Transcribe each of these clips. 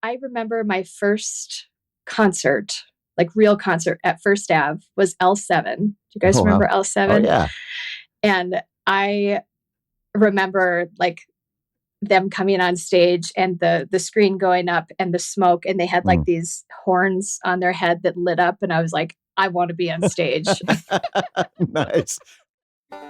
I remember my first concert, like real concert at First Ave was L7. Do you guys Oh, remember wow. Oh, L7? yeah. And I remember like them coming on stage and the screen going up and the smoke, and they had like Mm. these horns on their head that lit up, and I was like, I want to be on stage. Nice.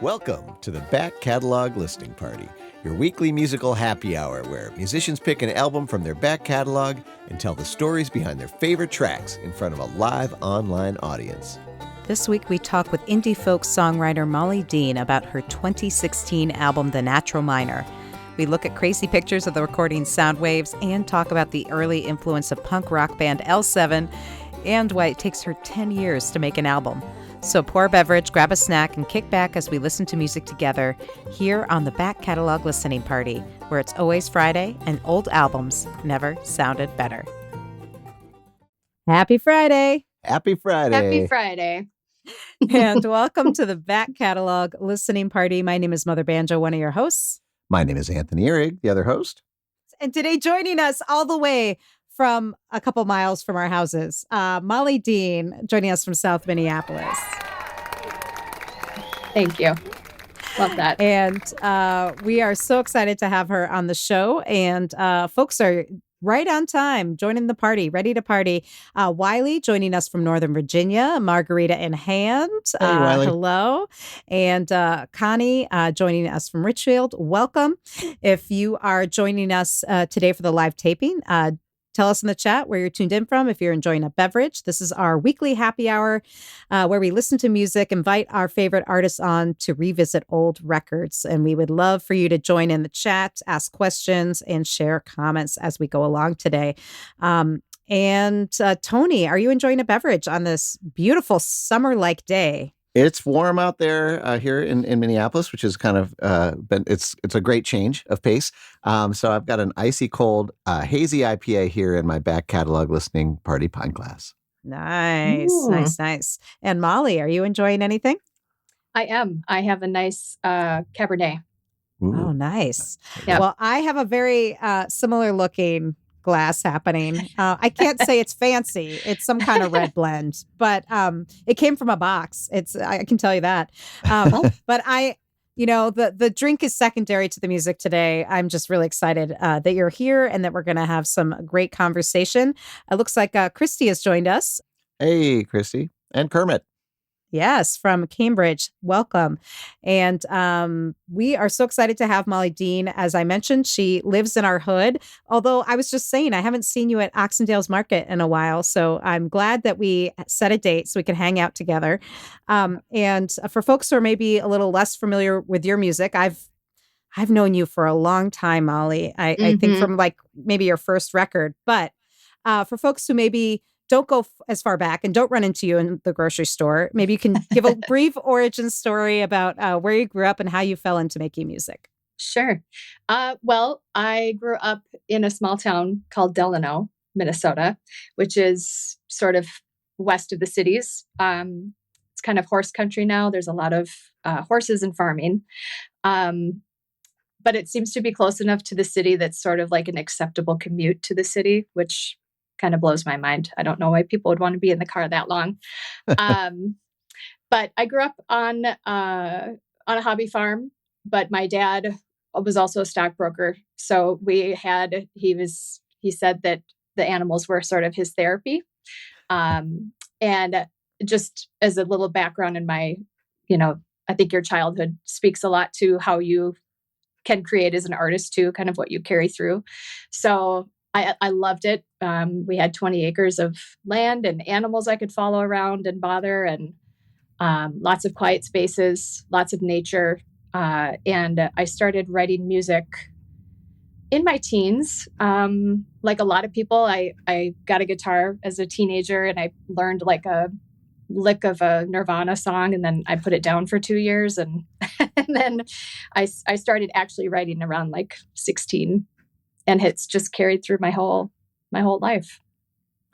Welcome to the Back Catalog Listening Party, your weekly musical happy hour where musicians pick an album from their back catalog and tell the stories behind their favorite tracks in front of a live online audience. This week we talk with indie folk songwriter Molly Dean about her 2016 album, The Natural Minor. We look at crazy pictures of the recording's sound waves and talk about the early influence of punk rock band L7 and why it takes her 10 years to make an album. So pour a beverage, grab a snack, and kick back as we listen to music together here on the Back Catalog Listening Party, where it's always Friday and old albums never sounded better. Happy Friday! Happy Friday. Happy Friday. And welcome to the Back Catalog Listening Party. My name is Mother Banjo, one of your hosts. My name is Anthony Ihrig, the other host. And today joining us all the way from a couple miles from our houses, Molly Dean, joining us from South Minneapolis. Thank you. Love that. And we are so excited to have her on the show. And folks are right on time, joining the party, ready to party. Wiley joining us from Northern Virginia, Margarita in hand. Hey, Wiley. Hello. And Connie joining us from Richfield. Welcome. If you are joining us today for the live taping, tell us in the chat where you're tuned in from. If you're enjoying a beverage, this is our weekly happy hour where we listen to music, invite our favorite artists on to revisit old records. And we would love for you to join in the chat, ask questions, and share comments as we go along today. And Tony, are you enjoying a beverage on this beautiful summer-like day? It's warm out there here in Minneapolis, which is kind of it's a great change of pace. So I've got an icy cold hazy IPA here in my Back Catalog Listening Party pint glass. Nice, Ooh. nice. And Molly, are you enjoying anything? I am. I have a nice Cabernet. Ooh. Oh, nice. Yep. Well, I have a very similar looking glass happening. I can't say it's fancy. It's some kind of red blend, but it came from a box. I can tell you that. But the drink is secondary to the music today. I'm just really excited that you're here and that we're going to have some great conversation. It looks like Christy has joined us. Hey, Christy. And Kermit. Yes, from Cambridge. Welcome. And we are so excited to have Molly Dean. As I mentioned, she lives in our hood. Although I was just saying, I haven't seen you at Oxendale's Market in a while. So I'm glad that we set a date so we can hang out together. And for folks who are maybe a little less familiar with your music, I've known you for a long time, Molly. I think from like maybe your first record. But for folks who maybe don't go as far back and don't run into you in the grocery store, maybe you can give a brief origin story about where you grew up and how you fell into making music. Sure. Well, I grew up in a small town called Delano, Minnesota, which is sort of west of the cities. It's kind of horse country now. There's a lot of horses and farming. But it seems to be close enough to the city that's sort of like an acceptable commute to the city, which kind of blows my mind. I don't know why people would want to be in the car that long. But I grew up on a hobby farm, but my dad was also a stockbroker. So he said that the animals were sort of his therapy. And just as a little background in my, I think your childhood speaks a lot to how you can create as an artist too, kind of what you carry through. So I loved it. We had 20 acres of land and animals I could follow around and bother, and lots of quiet spaces, lots of nature. And I started writing music in my teens. Like a lot of people, I got a guitar as a teenager and I learned like a lick of a Nirvana song, and then I put it down for 2 years. And, and then I started actually writing around like 16. And it's just carried through my whole life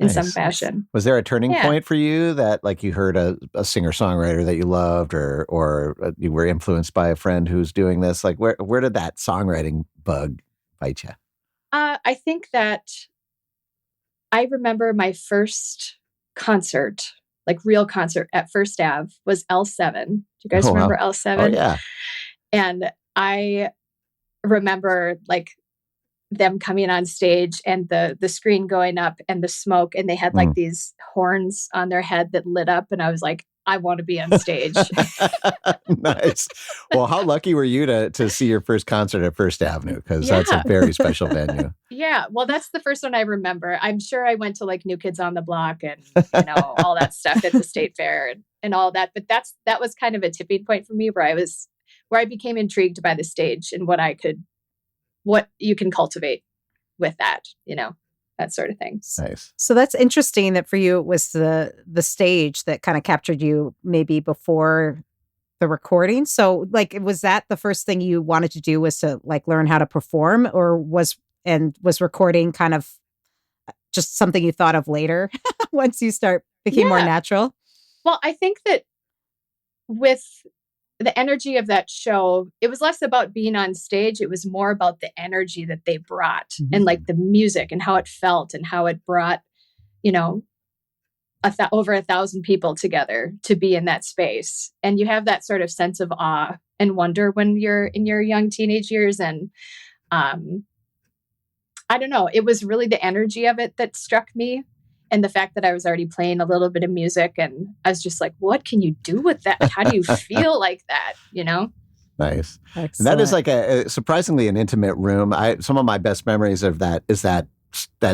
in Nice. some fashion. Was there a turning Yeah. point for you that like you heard a singer-songwriter that you loved or you were influenced by a friend who's doing this? Like where did that songwriting bug bite you? I think that I remember my first concert, like real concert at First Ave was L7. Do you guys Oh, remember wow. Oh, L7? yeah. And I remember like them coming on stage and the screen going up and the smoke, and they had like Mm. these horns on their head that lit up, and I was like, I want to be on stage. Nice. Well, how lucky were you to see your first concert at First Avenue? Because that's a Yeah. very special venue. Yeah. Well, that's the first one I remember. I'm sure I went to like New Kids on the Block and, all that stuff at the State Fair and all that. But that was kind of a tipping point for me where I became intrigued by the stage and what you can cultivate with that, that sort of thing. Nice. So that's interesting that for you it was the stage that kind of captured you maybe before the recording. So like was that the first thing you wanted to do was to like learn how to perform, or was recording kind of just something you thought of later once you became more Yeah. natural? Well, I think that with the energy of that show, it was less about being on stage. It was more about the energy that they brought and like the music and how it felt and how it brought, over 1,000 people together to be in that space. And you have that sort of sense of awe and wonder when you're in your young teenage years. And I don't know, it was really the energy of it that struck me. And the fact that I was already playing a little bit of music, and I was just like, what can you do with that? How do you feel like that? Nice. Excellent. And that is like a surprisingly an intimate room. Some of my best memories of that is that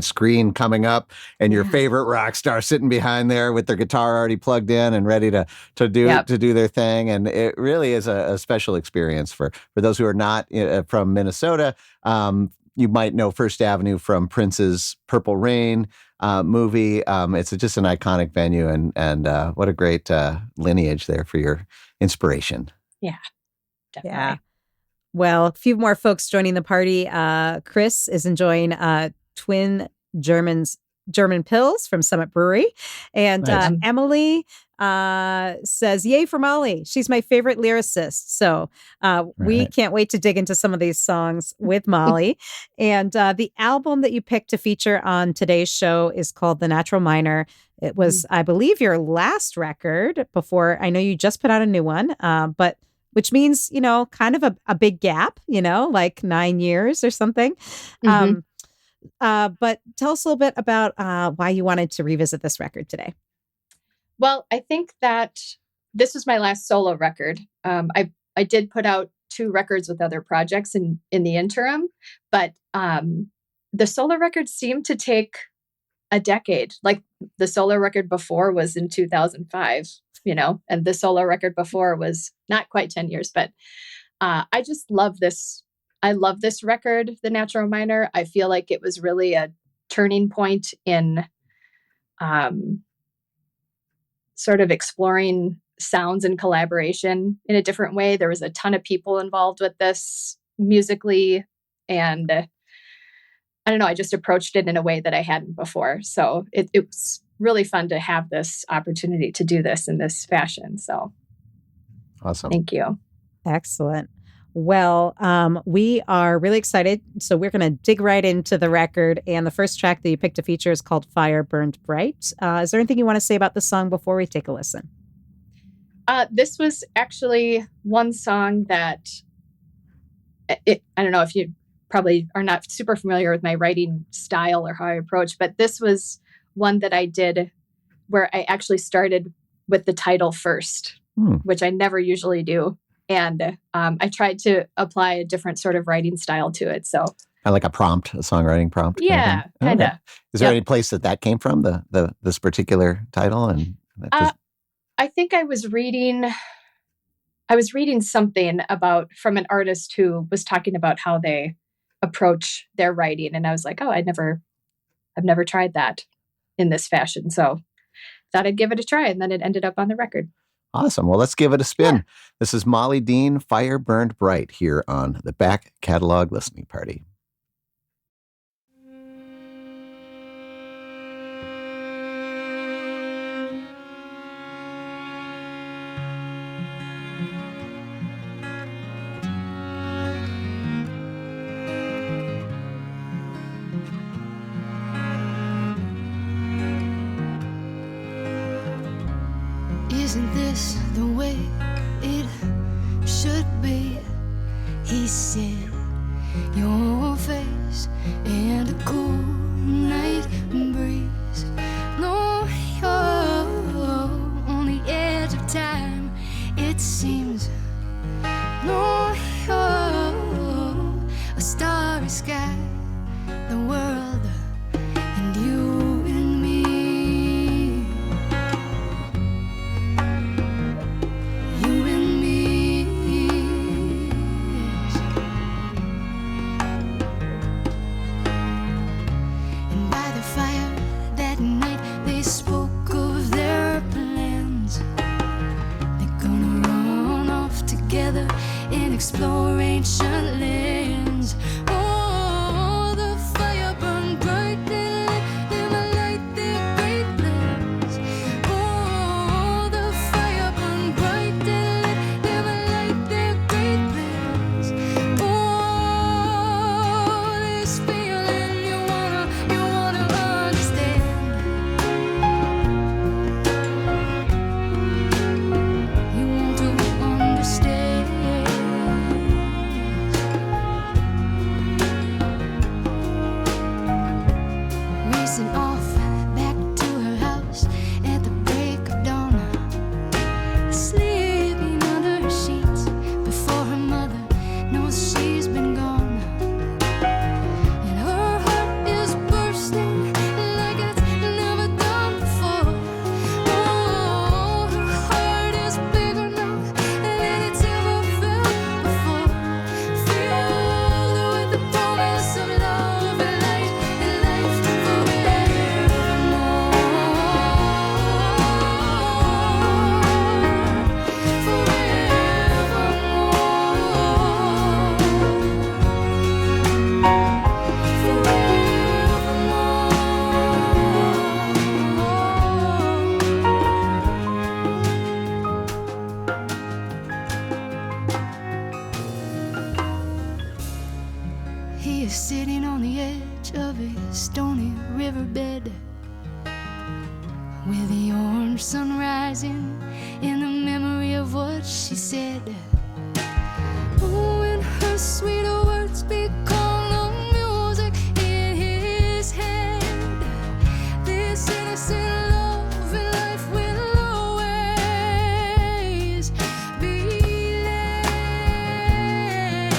screen coming up and your favorite rock star sitting behind there with their guitar already plugged in and ready to do their thing. And it really is a special experience for those who are not from Minnesota. You might know First Avenue from Prince's Purple Rain movie. It's just an iconic venue, and what a great lineage there for your inspiration. Yeah, definitely. Yeah. Well, a few more folks joining the party. Chris is enjoying Twin German Pills from Summit Brewery. And Nice. Emily says, yay for Molly. She's my favorite lyricist. So we can't wait to dig into some of these songs with Molly. And the album that you picked to feature on today's show is called The Natural Minor. It was, I believe, your last record before. I know you just put out a new one, but which means, kind of a big gap, like 9 years or something. But tell us a little bit about why you wanted to revisit this record today. Well, I think that this was my last solo record. I did put out 2 records with other projects in the interim, but the solo records seemed to take a decade. Like the solo record before was in 2005, and the solo record before was not quite 10 years, but I just love this. I love this record, The Natural Minor. I feel like it was really a turning point in sort of exploring sounds and collaboration in a different way. There was a ton of people involved with this musically, and I don't know, I just approached it in a way that I hadn't before. So it was really fun to have this opportunity to do this in this fashion. So awesome. Thank you. Excellent. Well, we are really excited. So we're going to dig right into the record. And the first track that you picked to feature is called Fire Burned Bright. Is there anything you want to say about the song before we take a listen? This was actually one song that I don't know if you probably are not super familiar with my writing style or how I approach, but this was one that I did where I actually started with the title first, which I never usually do. And I tried to apply a different sort of writing style to it. So kind of like a prompt, a songwriting prompt. Yeah, kind of. Is there any place that came from, this particular title? And I think I was reading something from an artist who was talking about how they approach their writing, and I was like, oh, I've never tried that in this fashion. So thought I'd give it a try, and then it ended up on the record. Awesome. Well, let's give it a spin. Yeah. This is Molly Dean, Fire Burned Bright, here on the Back Catalog Listening Party. Isn't this the way it should be? He said, your face and a cool night breeze. No, you're on the edge of time, it seems. No, you're a starry sky, the world, and you and me. You and me. And by the fire that night they spoke of their plans. They're gonna run off together and explore ancient lands. Oh, the fire burned bright, they will light their great plans. Oh, the fire burned bright, they will light their great plans. Oh, this feeling you wanna understand. You want to understand. Racing off back to her house at the break of dawn, sleeping under her sheets before her mother knows she's been gone. And her heart is bursting like it's never done before. Oh, her heart is bigger now than it's ever felt before. Filled with the promise of love and light and life He is sitting on the edge of a stony riverbed with the orange sun rising in the memory of what she said. Oh, and her sweet words become the music in his head. This innocent love in life will always be led.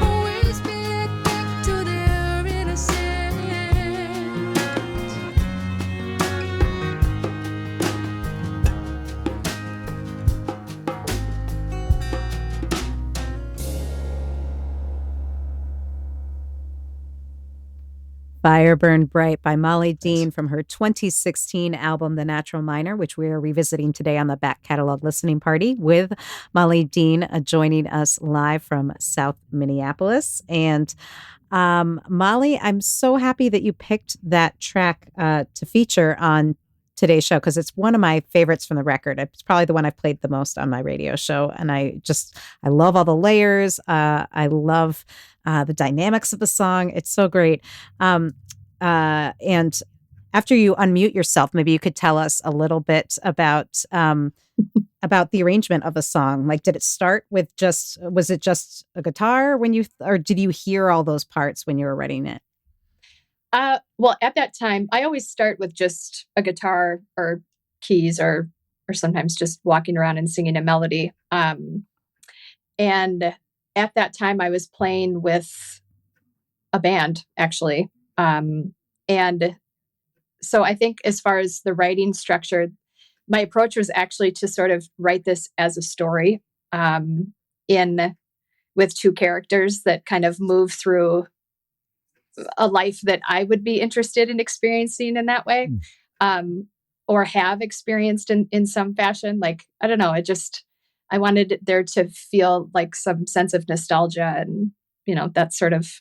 Always be led back to their innocence. Fire Burned Bright by Molly Dean from her 2016 album, The Natural Minor, which we are revisiting today on the Back Catalog Listening Party with Molly Dean joining us live from South Minneapolis. And Molly, I'm so happy that you picked that track to feature on today's show because it's one of my favorites from the record. It's probably the one I've played the most on my radio show. And I love all the layers. I love the dynamics of the song. It's so great. And after you unmute yourself, maybe you could tell us a little bit about the arrangement of the song. Like, did it start with was it just a guitar or did you hear all those parts when you were writing it? Well, at that time, I always start with just a guitar or keys or sometimes just walking around and singing a melody. And at that time, I was playing with a band, actually. And so I think as far as the writing structure, my approach was actually to sort of write this as a story with two characters that kind of move through a life that I would be interested in experiencing in that way, or have experienced in some fashion. Like, I don't know, I wanted there to feel like some sense of nostalgia and, that sort of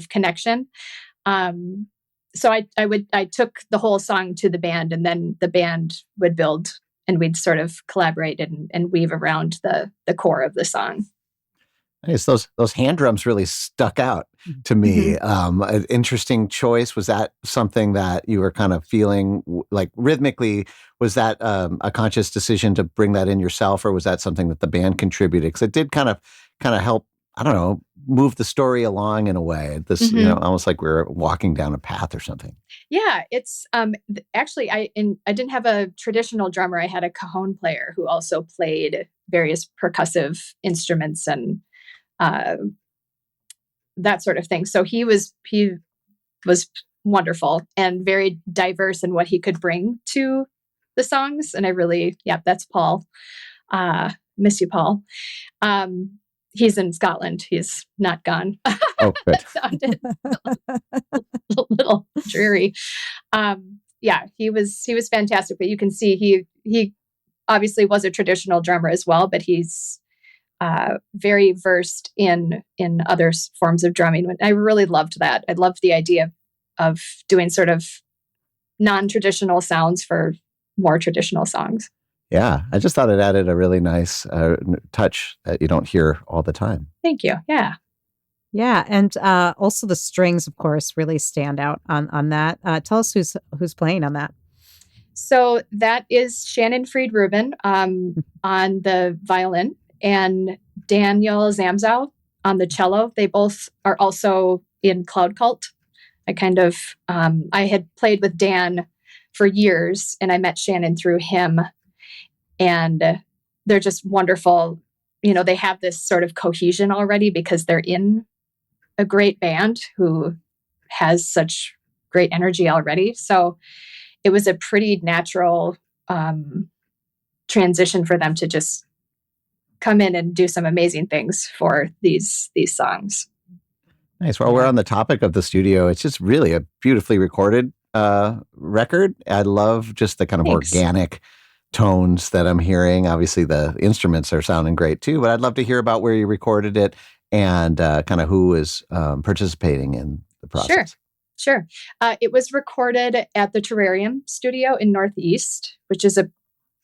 connection. So I took the whole song to the band, and then the band would build and we'd sort of collaborate and weave around the core of the song. Nice. Those hand drums really stuck out to me. An interesting choice. Was that something that you were kind of feeling like rhythmically? Was that a conscious decision to bring that in yourself, or was that something that the band contributed? Because it did kind of help. I don't know, move the story along in a way. This, almost like we were walking down a path or something. Yeah, it's actually I didn't have a traditional drummer. I had a cajon player who also played various percussive instruments and that sort of thing. So he was wonderful and very diverse in what he could bring to the songs. And I really, that's Paul. Miss you, Paul. He's in Scotland. He's not gone. Oh, good. A little dreary. He was fantastic. But you can see he obviously was a traditional drummer as well, but he's very versed in other forms of drumming. I really loved that. I loved the idea of doing sort of non-traditional sounds for more traditional songs. Yeah, I just thought it added a really nice touch that you don't hear all the time. Thank you. Yeah. Yeah, and also the strings, of course, really stand out on that. Tell us who's playing on that. So that is Shannon Fried Rubin on the violin, and Daniel Zamzow on the cello. They both are also in Cloud Cult. I had played with Dan for years, and I met Shannon through him. And they're just wonderful. They have this sort of cohesion already because they're in a great band who has such great energy already. So it was a pretty natural transition for them to just come in and do some amazing things for these songs. Nice. Well, we're on the topic of the studio. It's just really a beautifully recorded record. I love just the kind of organic tones that I'm hearing. Obviously, the instruments are sounding great too, but I'd love to hear about where you recorded it and kind of who is participating in the process. Sure. It was recorded at the Terrarium Studio in Northeast, which is a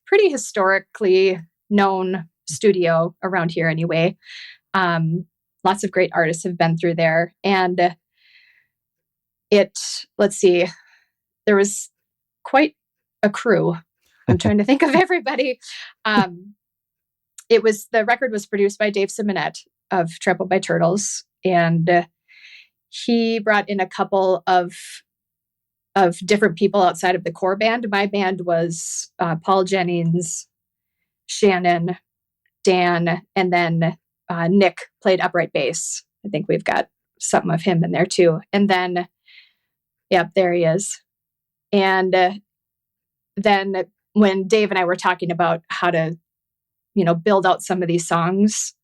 pretty historically known studio around here anyway. Lots of great artists have been through there. And there was quite a crew. I'm trying to think of everybody. The record was produced by Dave Simonette of Trampled by Turtles, and he brought in a couple of different people outside of the core band. My band was Paul Jennings, Shannon, Dan, and then Nick played upright bass. I think we've got something of him in there too. And then, there he is. And then when Dave and I were talking about how to, build out some of these songs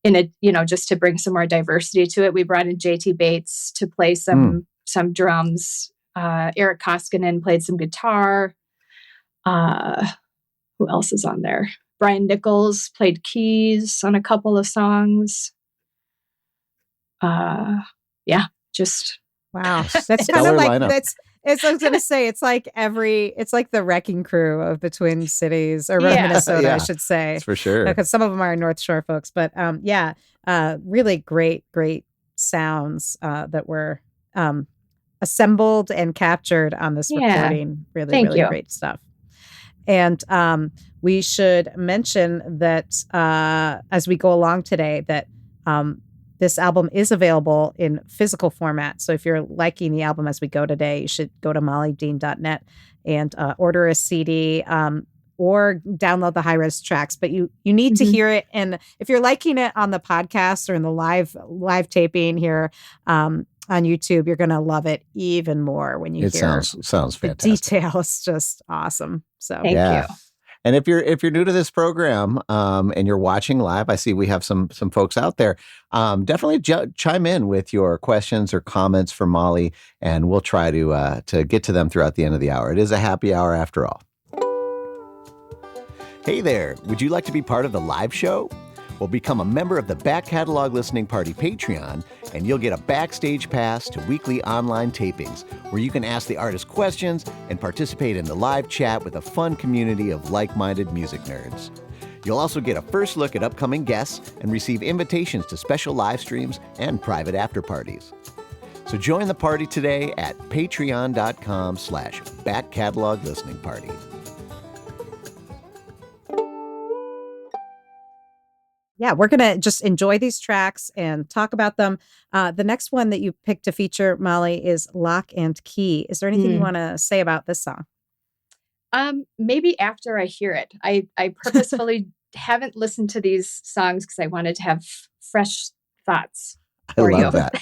just to bring some more diversity to it, we brought in JT Bates to play some drums. Eric Koskinen played some guitar. Who else is on there? Brian Nichols played keys on a couple of songs. Just wow. That's kind of like I was going to say, it's like the wrecking crew of Between Cities or Minnesota, I should say. That's for sure. Because some of them are North Shore folks, but really great sounds that were assembled and captured on this recording. Really great stuff. And we should mention that as we go along today, that this album is available in physical format. So if you're liking the album as we go today, you should go to mollydean.net and order a CD or download the high-res tracks. But you need to hear it. And if you're liking it on the podcast or in the live taping here on YouTube, you're going to love it even more when you hear it. Sounds fantastic. The details just awesome. So thank you. And if you're new to this program and you're watching live, I see we have some folks out there. Definitely chime in with your questions or comments for Molly, and we'll try to get to them throughout the end of the hour. It is a happy hour after all. Hey there, would you like to be part of the live show? Well, become a member of the Back Catalog Listening Party Patreon, and you'll get a backstage pass to weekly online tapings where you can ask the artist questions and participate in the live chat with a fun community of like-minded music nerds. You'll also get a first look at upcoming guests and receive invitations to special live streams and private after parties. So join the party today at patreon.com/Back Catalog Listening Party. Yeah, we're going to just enjoy these tracks and talk about them. The next one that you picked to feature, Molly, is Lock and Key. Is there anything you want to say about this song? Maybe after I hear it. I purposefully haven't listened to these songs because I wanted to have fresh thoughts. I love that.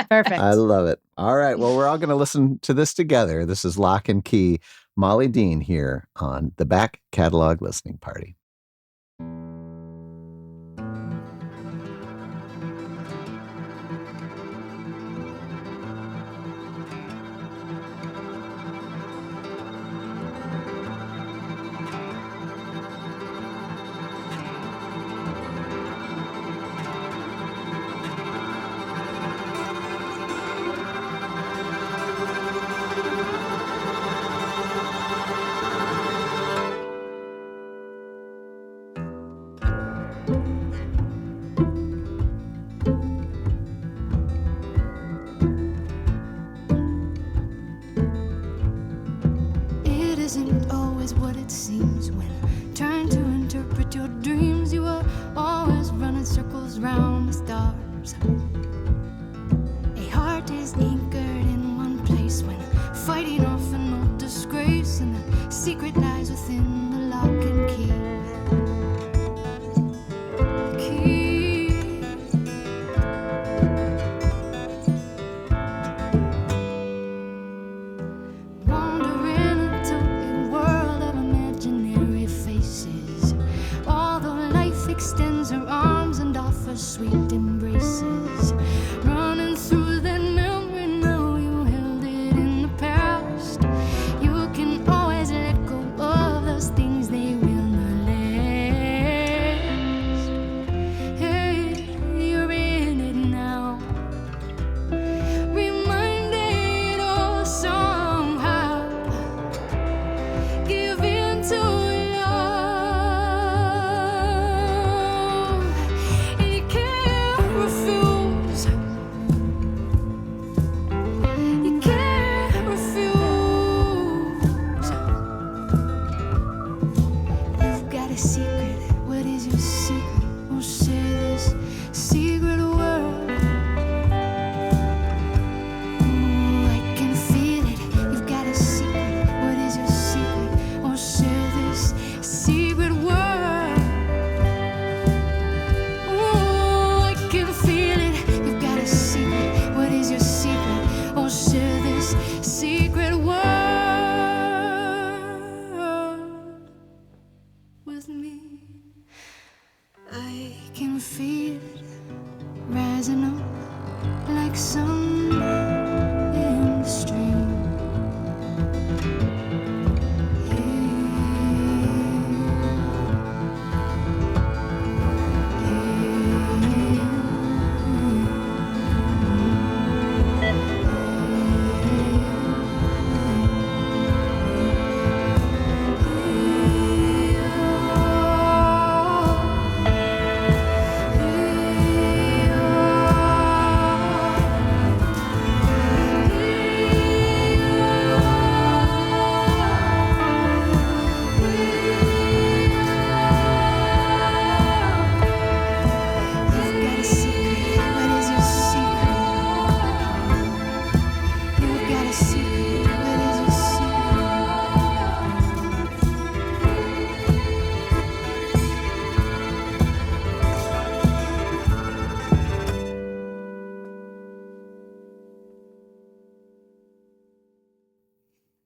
Perfect. I love it. All right. Well, we're all going to listen to this together. This is Lock and Key. Molly Dean here on the Back Catalog Listening Party. Isn't always what it seems when trying to interpret your dreams. You are always running circles round the stars. A heart is anchored in one place when fighting off an old disgrace, and the secret lies within the lock and key. Extends her arms and offers sweet embraces. Running through that memory now, you held it in the past. You can always let go of those things, they will not last. Hey, you're in it now, reminded of somehow. Give in to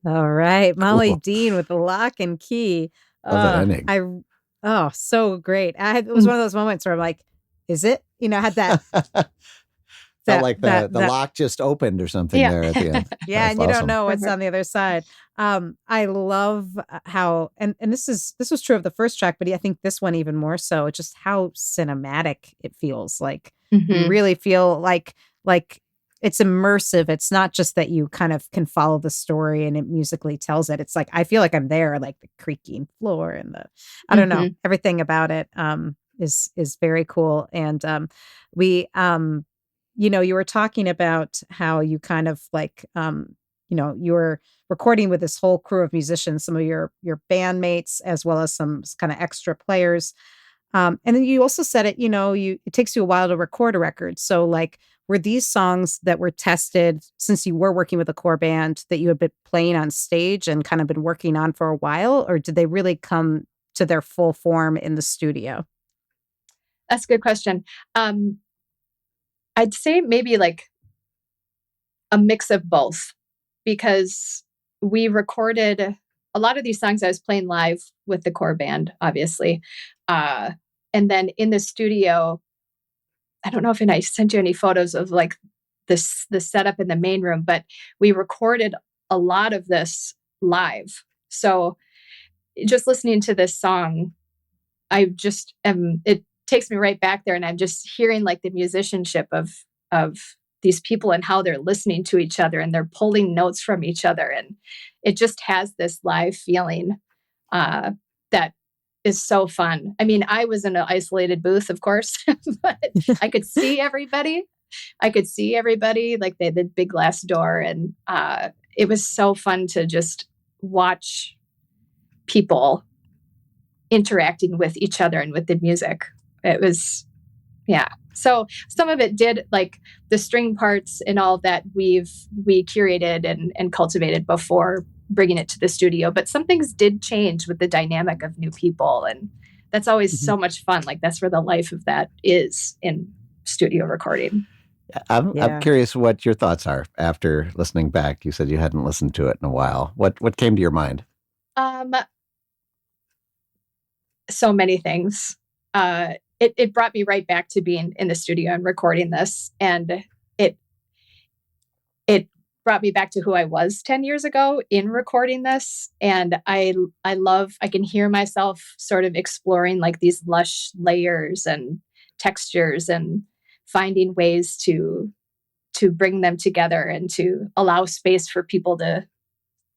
All right, Molly Cool. Dean with the Lock and Key. Love that ending. So great. It was one of those moments where I'm like, is it? You know, I had that. Felt like the lock just opened or something there at the end. Yeah, That's and you awesome. don't know what's on the other side. I love how, and this was true of the first track, but I think this one even more so. Just how cinematic it feels. Like you really feel like it's immersive. It's not just that you kind of can follow the story and it musically tells it. It's like I feel like I'm there, like the creaking floor and the I don't know, Mm-hmm. everything about it is very cool. And we you were talking about how you kind of like you were recording with this whole crew of musicians, some of your bandmates as well as some kind of extra players. And then you also said it takes you a while to record a record. So like, were these songs that were tested since you were working with a core band that you had been playing on stage and kind of been working on for a while, or did they really come to their full form in the studio? That's a good question. I'd say maybe like a mix of both, because we recorded a lot of these songs I was playing live with the core band, obviously. And then in the studio, I don't know if I sent you any photos of like the setup in the main room, but we recorded a lot of this live. So just listening to this song, I just am, it takes me right back there, and I'm just hearing like the musicianship of these people and how they're listening to each other and they're pulling notes from each other, and it just has this live feeling that is so fun. I mean, I was in an isolated booth, of course, but I could see everybody. I could see everybody, like they had the big glass door, and it was so fun to just watch people interacting with each other and with the music. It was, yeah. So some of it did, like the string parts and all that we curated and cultivated before bringing it to the studio, but some things did change with the dynamic of new people, and that's always Mhm. so much fun. Like that's where the life of that is in studio recording. I'm Yeah. curious what your thoughts are after listening back. You said you hadn't listened to it in a while. What came to your mind? Um, so many things. It brought me right back to being in the studio and recording this, and it it brought me back to who I was 10 years ago in recording this. And I can hear myself sort of exploring like these lush layers and textures and finding ways to bring them together and to allow space for people to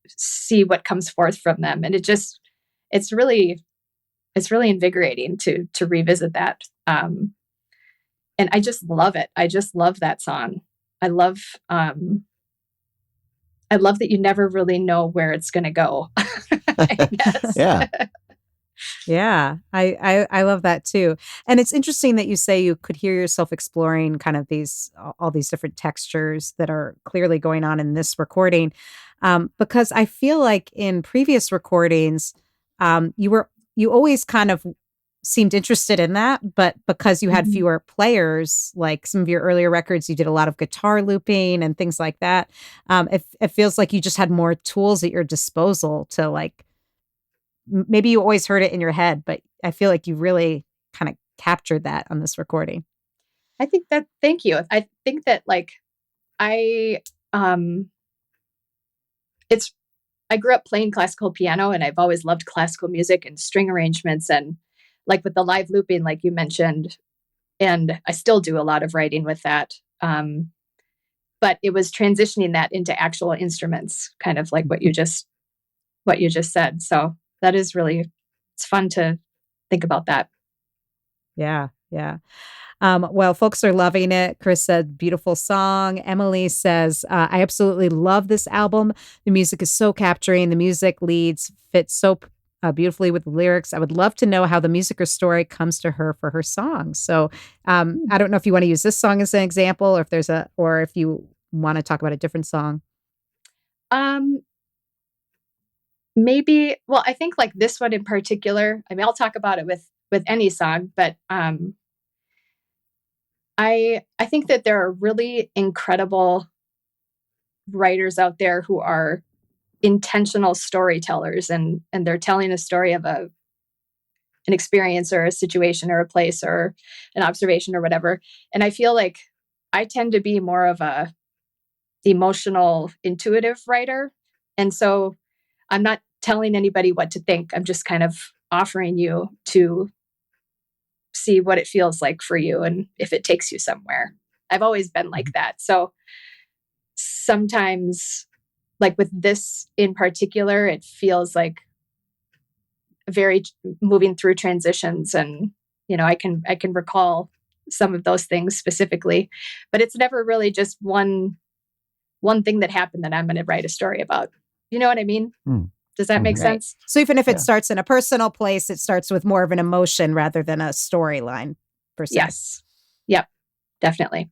see what comes forth from them. And it's really it's really invigorating to revisit that. And I just love it. I just love that song. I love um I love that you never really know where it's going to go. I guess. Yeah. Yeah, I love that too. And it's interesting that you say you could hear yourself exploring kind of these all these different textures that are clearly going on in this recording. Because I feel like in previous recordings, you always kind of seemed interested in that, but because you had Mhm. fewer players, like some of your earlier records, you did a lot of guitar looping and things like that. It feels like you just had more tools at your disposal to like maybe you always heard it in your head, but I feel like you really kind of captured that on this recording. I think that thank you. I think that like I um it's I grew up playing classical piano, and I've always loved classical music and string arrangements, and like with the live looping like you mentioned, and I still do a lot of writing with that. But it was transitioning that into actual instruments, kind of like what you just said. So that is really, it's fun to think about that. Yeah, yeah. Well, folks are loving it. Chris said, beautiful song. Emily says, I absolutely love this album. The music is so capturing. The music leads fit so beautifully with the lyrics. I would love to know how the music or story comes to her for her songs. So I don't know if you want to use this song as an example, or if or if you want to talk about a different song. Um, Maybe, well, I think like this one in particular, I mean, I'll talk about it with any song, but I think that there are really incredible writers out there who are intentional storytellers, and they're telling a story of an experience or a situation or a place or an observation or whatever. And I feel like I tend to be more of a emotional, intuitive writer. And so I'm not telling anybody what to think. I'm just kind of offering you to see what it feels like for you and if it takes you somewhere. I've always been like that. So sometimes, like with this in particular, it feels like very moving through transitions, and I can recall some of those things specifically, but it's never really just one thing that happened that I'm going to write a story about. You know what I mean? Mm. Does that make Right. sense? So even if it starts in a personal place, it starts with more of an emotion rather than a storyline per se. Yes. Yep. Definitely.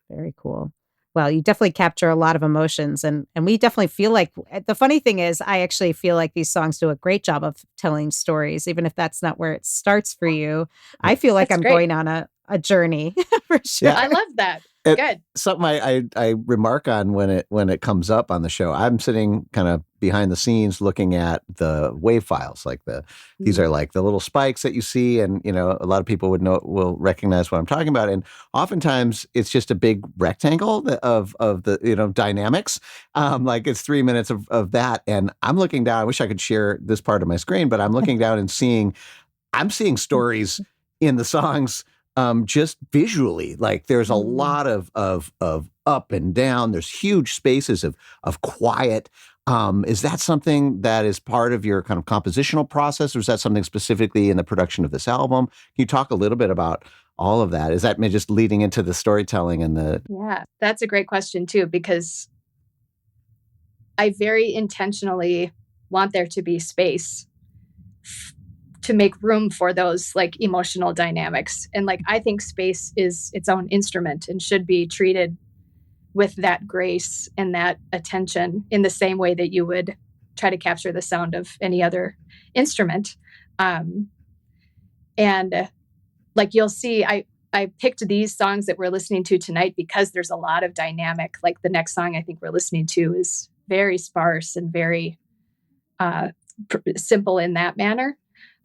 Very cool. Well, you definitely capture a lot of emotions, and we definitely feel like the funny thing is I actually feel like these songs do a great job of telling stories, even if that's not where it starts for you. I feel like That's I'm great. going on a journey for sure. I love that. Good. Something I remark on when it comes up on the show. I'm sitting kind of behind the scenes looking at the wave files, like these are like the little spikes that you see, and a lot of people will recognize what I'm talking about. And oftentimes it's just a big rectangle of the dynamics. Like it's 3 minutes of that, and I'm looking down. I wish I could share this part of my screen, but I'm looking down and I'm seeing stories in the songs. Just visually, like there's a lot of up and down. There's huge spaces of quiet. Is that something that is part of your kind of compositional process, or is that something specifically in the production of this album? Can you talk a little bit about all of that? Is that just leading into the storytelling and the? Yeah, that's a great question too, because I very intentionally want there to be space to make room for those like emotional dynamics. And like, I think space is its own instrument and should be treated with that grace and that attention in the same way that you would try to capture the sound of any other instrument. And like, you'll see, I picked these songs that we're listening to tonight because there's a lot of dynamic. Like the next song I think we're listening to is very sparse and very simple in that manner.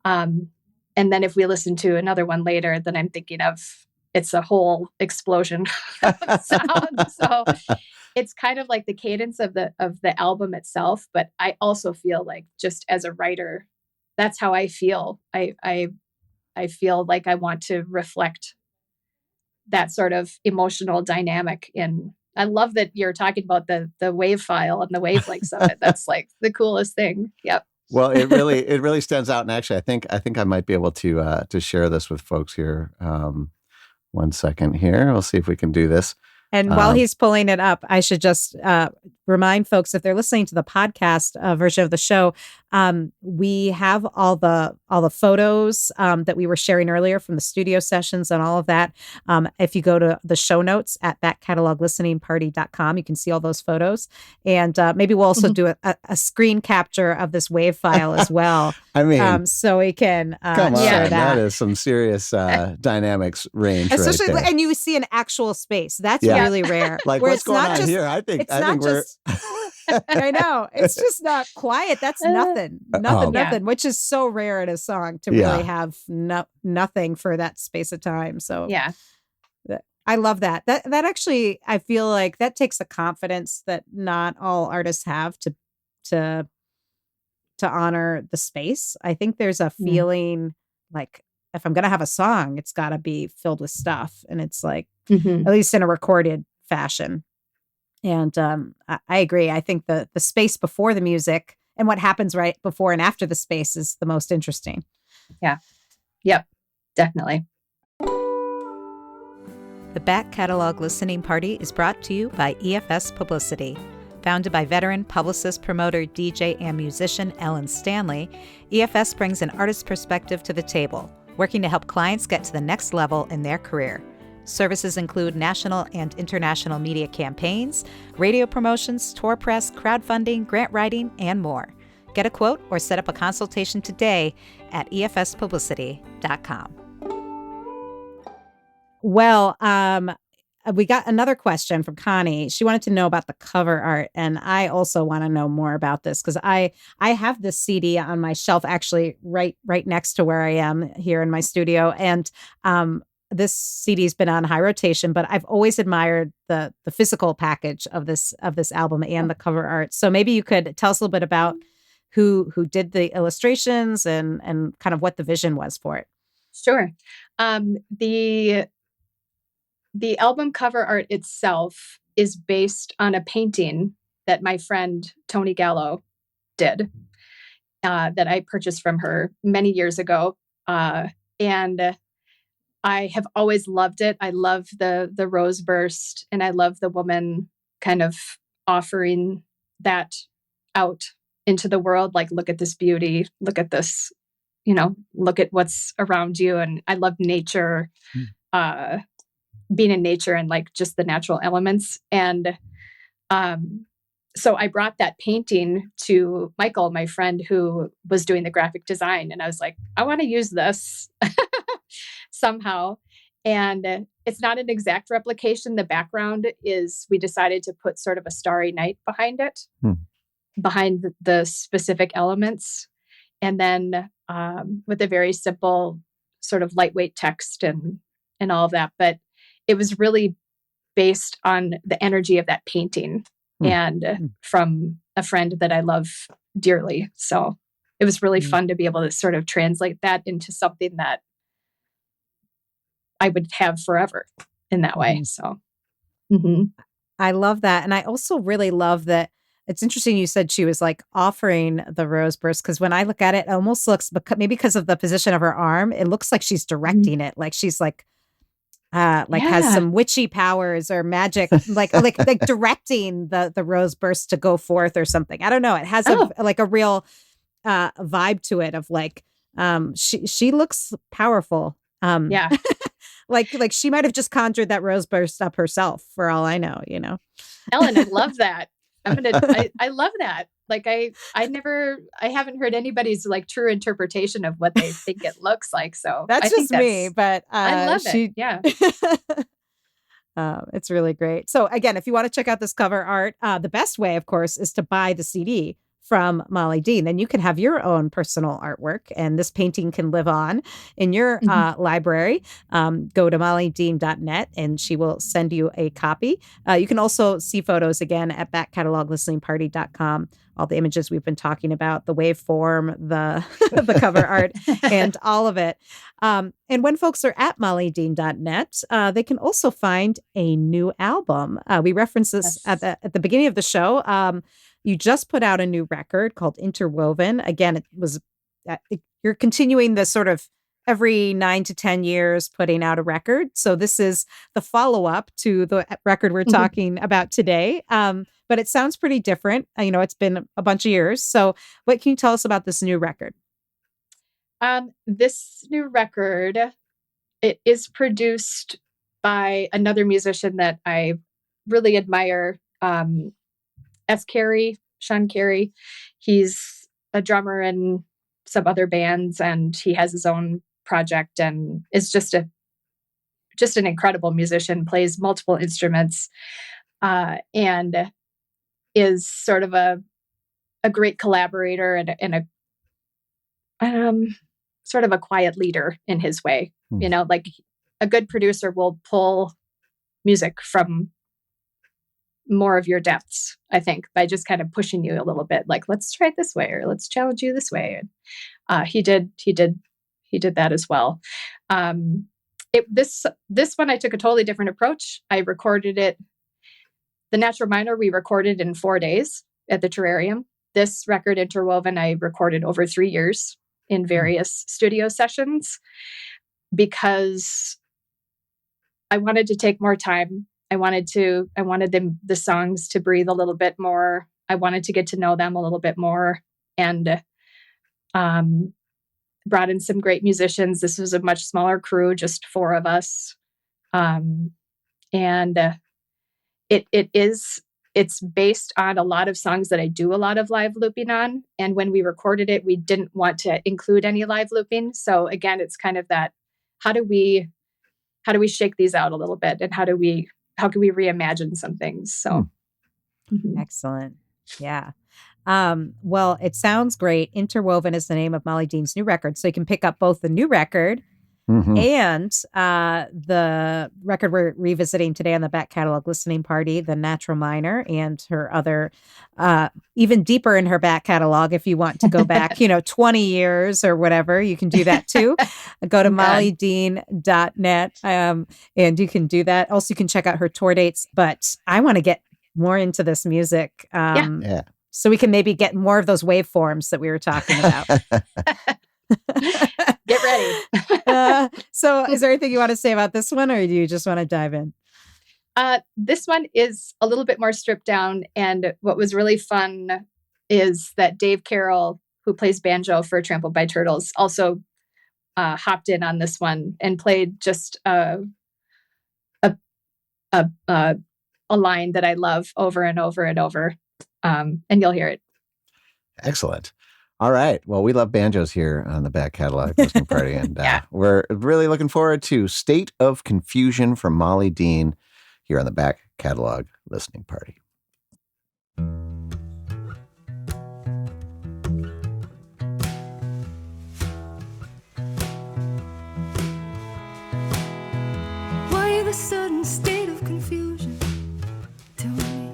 And then if we listen to another one later, then I'm thinking of it's a whole explosion of sound. So it's kind of like the cadence of the album itself. But I also feel like, just as a writer, that's how I feel. I feel like I want to reflect that sort of emotional dynamic in. I love that you're talking about the wave file and the wavelengths of it. That's like the coolest thing. Yep. Well, it really stands out. And actually, I think I might be able to share this with folks here. 1 second here. We'll see if we can do this. And while he's pulling it up, I should just remind folks, if they're listening to the podcast version of the show, we have all the photos that we were sharing earlier from the studio sessions and all of that. If you go to the show notes at backcataloglisteningparty.com, you can see all those photos. And maybe we'll also do a screen capture of this wave file as well. I mean, so we can come on, share that is some serious dynamics range, especially, right there. and you see an actual space. That's really rare. Like, where what's it's going not on just, here? I think we're. I know. It's just not quiet. That's nothing, which is so rare in a song to really have nothing for that space of time. So yeah, I love that. That actually, I feel like that takes the confidence that not all artists have to honor the space. I think there's a feeling like, if I'm going to have a song, it's got to be filled with stuff. And it's like, at least in a recorded fashion. And I agree. I think the space before the music and what happens right before and after the space is the most interesting. Yeah. Yep. Definitely. The Back Catalog Listening Party is brought to you by EFS Publicity. Founded by veteran publicist, promoter, DJ, and musician Ellen Stanley, EFS brings an artist's perspective to the table, working to help clients get to the next level in their career. Services include national and international media campaigns, radio promotions, tour press, crowdfunding, grant writing, and more. Get a quote or set up a consultation today at efspublicity.com. Well, we got another question from Connie. She wanted to know about the cover art, and I also want to know more about this because I have this CD on my shelf, actually right next to where I am here in my studio, and this CD's been on high rotation. But I've always admired the physical package of this album and the cover art. So maybe you could tell us a little bit about who did the illustrations and kind of what the vision was for it. Sure. The album cover art itself is based on a painting that my friend Tony Gallo did, that I purchased from her many years ago. And I have always loved it. I love the rose burst, and I love the woman kind of offering that out into the world. Like, look at this beauty, look at this, look at what's around you. And I love nature, being in nature and like just the natural elements. And so I brought that painting to Michael, my friend who was doing the graphic design. And I was like, I want to use this somehow. And it's not an exact replication. The background is, we decided to put sort of a starry night behind it, behind the specific elements. And then with a very simple sort of lightweight text and all of that. But it was really based on the energy of that painting and from a friend that I love dearly. So it was really fun to be able to sort of translate that into something that I would have forever in that way. So I love that. And I also really love that. It's interesting you said she was like offering the rose burst, because when I look at it, it almost looks, maybe because of the position of her arm, it looks like she's directing it. Like she's like has some witchy powers or magic, like directing the rose burst to go forth or something. I don't know. It has a real vibe to it of like, she looks powerful. Like she might have just conjured that rose burst up herself, for all I know, Ellen, I love that. I love that. Like I haven't heard anybody's like true interpretation of what they think it looks like. So that's just me, but I love it. Yeah. It's really great. So again, if you want to check out this cover art, the best way, of course, is to buy the CD from Molly Dean. Then you can have your own personal artwork, and this painting can live on in your library. Go to mollydean.net and she will send you a copy. You can also see photos again at backcataloglisteningparty.com. All the images we've been talking about, the waveform, the cover art, and all of it. And when folks are at mollydean.net, they can also find a new album. We referenced this at the beginning of the show. You just put out a new record called Interwoven. Again, it was you're continuing the sort of every 9 to 10 years putting out a record. So this is the follow-up to the record we're talking about today. But it sounds pretty different. It's been a bunch of years. So what can you tell us about this new record? This new record, it is produced by another musician that I really admire, Sean Carey. He's a drummer in some other bands, and he has his own project and is just an incredible musician, plays multiple instruments, and is sort of a great collaborator and a sort of a quiet leader in his way. Like a good producer will pull music from more of your depths, I think, by just kind of pushing you a little bit, like, let's try it this way, or let's challenge you this way. And he did that as well. This one, I took a totally different approach. I recorded it. The Natural Minor, we recorded in 4 days at the Terrarium. This record, Interwoven, I recorded over 3 years in various studio sessions, because I wanted to take more time. I wanted the songs to breathe a little bit more. I wanted to get to know them a little bit more, and brought in some great musicians. This was a much smaller crew, just 4 of us. It's based on a lot of songs that I do a lot of live looping on. And when we recorded it, we didn't want to include any live looping. So again, it's kind of that, how do we shake these out a little bit? And how can we reimagine some things? So Excellent. Yeah. Well, it sounds great. Interwoven is the name of Molly Dean's new record. So you can pick up both the new record Mhm. And the record we're revisiting today on the back catalog listening party, The Natural Minor, and her other, even deeper in her back catalog, if you want to go back, 20 years or whatever, you can do that too. Go to Oh, God. mollydean.net, and you can do that. Also, you can check out her tour dates. But I want to get more into this music. Yeah. Yeah. So we can maybe get more of those waveforms that we were talking about. Get ready. So is there anything you want to say about this one, or do you just want to dive in? This one is a little bit more stripped down. And what was really fun is that Dave Carroll, who plays banjo for Trampled by Turtles, also hopped in on this one and played just a, a line that I love over and over and over. And you'll hear it. Excellent. All right. Well, we love banjos here on the back catalog listening party. And we're really looking forward to State of Confusion from Molly Dean here on the back catalog listening party. Why the sudden state of confusion? Tell me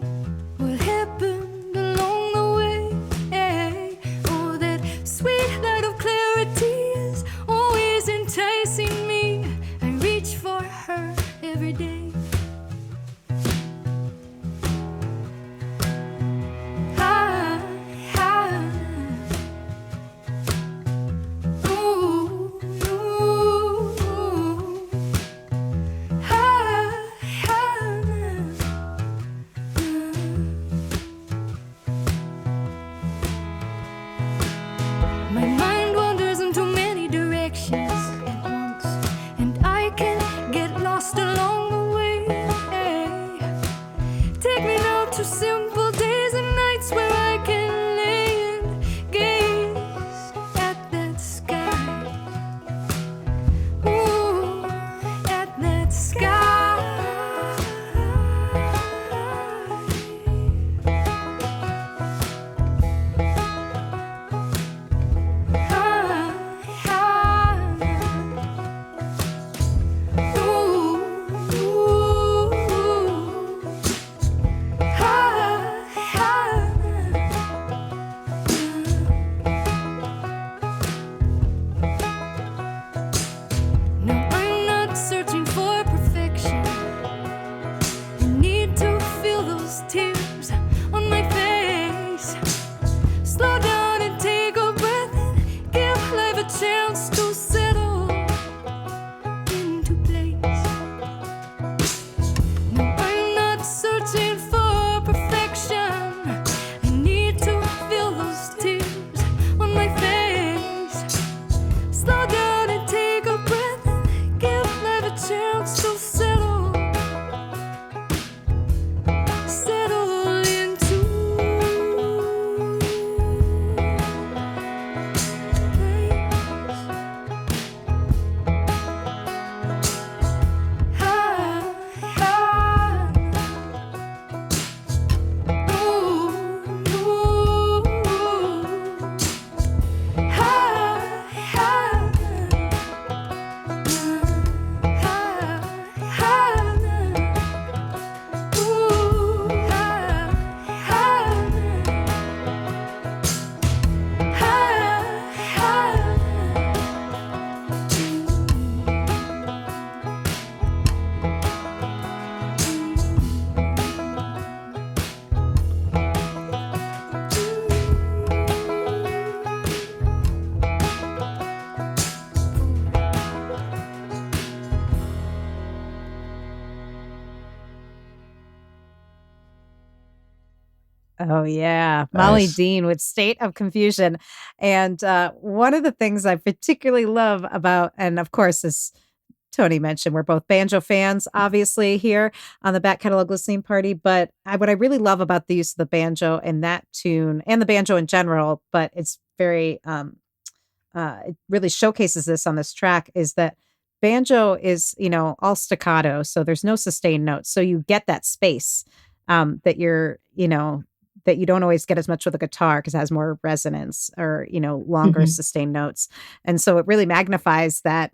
what happened along the way. Oh, that sweet light of clarity is always enticing me. I reach for her every day. Ah, ah. Ooh, ooh, ooh. Ah, ah. My mind wanders in too many directions at once, and I can get lost along the way. Take me now to simple days and nights where I can lay and gaze at that sky. Ooh, at that sky. Ah, ah. Ooh, ooh, ooh. Ah, ah. No, I'm not searching for perfection. I need to feel those tears on my face. Slow down and take a breath and give life a chance to settle into place. No, I'm not searching for perfection. I need to feel those tears on my face. Slow down and take a breath and give life a chance to settle into place. Ah, ah. Ooh, ooh, ooh. Ah, ah. Oh, yeah. Molly Nice. Dean with State of Confusion. And one of the things I particularly love about, and of course, as Tony mentioned, we're both banjo fans, obviously, here on the back catalog listening party. But what I really love about the use of the banjo in that tune and the banjo in general, but it's very, it really showcases this on this track, is that banjo is, all staccato. So there's no sustained notes. So you get that space that that you don't always get as much with a guitar because it has more resonance or, longer Mhm. sustained notes. And so it really magnifies that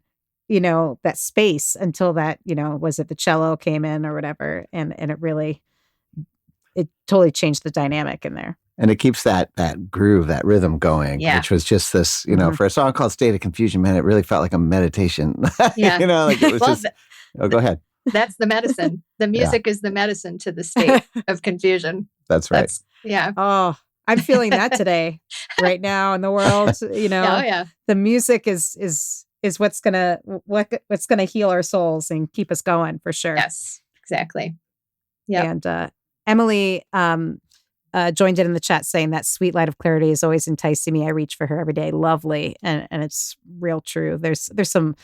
that space until that, was it the cello came in or whatever. And it totally changed the dynamic in there. And it keeps that groove, that rhythm going, Yeah. which was just this, Mhm. for a song called State of Confusion, man, it really felt like a meditation. Yeah. Like it was Well, just, go ahead. That's the medicine. The music is the medicine to the state of confusion. That's right. Yeah. Oh, I'm feeling that today, right now in the world. Yeah, oh, yeah. The music is what's gonna heal our souls and keep us going for sure. Yes, exactly. Yeah. And Emily joined in the chat saying that sweet light of clarity is always enticing me. I reach for her every day. Lovely, and it's real true. There's some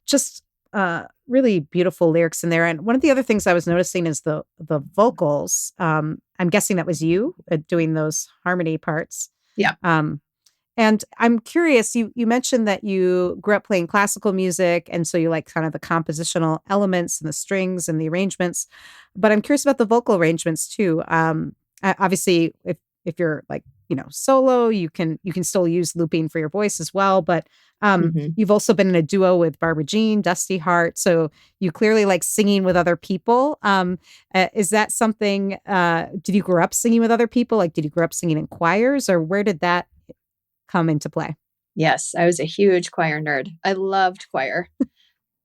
just really beautiful lyrics in there. And one of the other things I was noticing is the vocals. I'm guessing that was you doing those harmony parts. Yeah. And I'm curious, you mentioned that you grew up playing classical music, and so you like kind of the compositional elements and the strings and the arrangements. But I'm curious about the vocal arrangements too. Obviously, if you're like, solo, you can still use looping for your voice as well. But you've also been in a duo with Barbara Jean, Dusty Hart. So you clearly like singing with other people. Is that something, did you grow up singing with other people? Like, did you grow up singing in choirs, or where did that come into play? Yes, I was a huge choir nerd. I loved choir.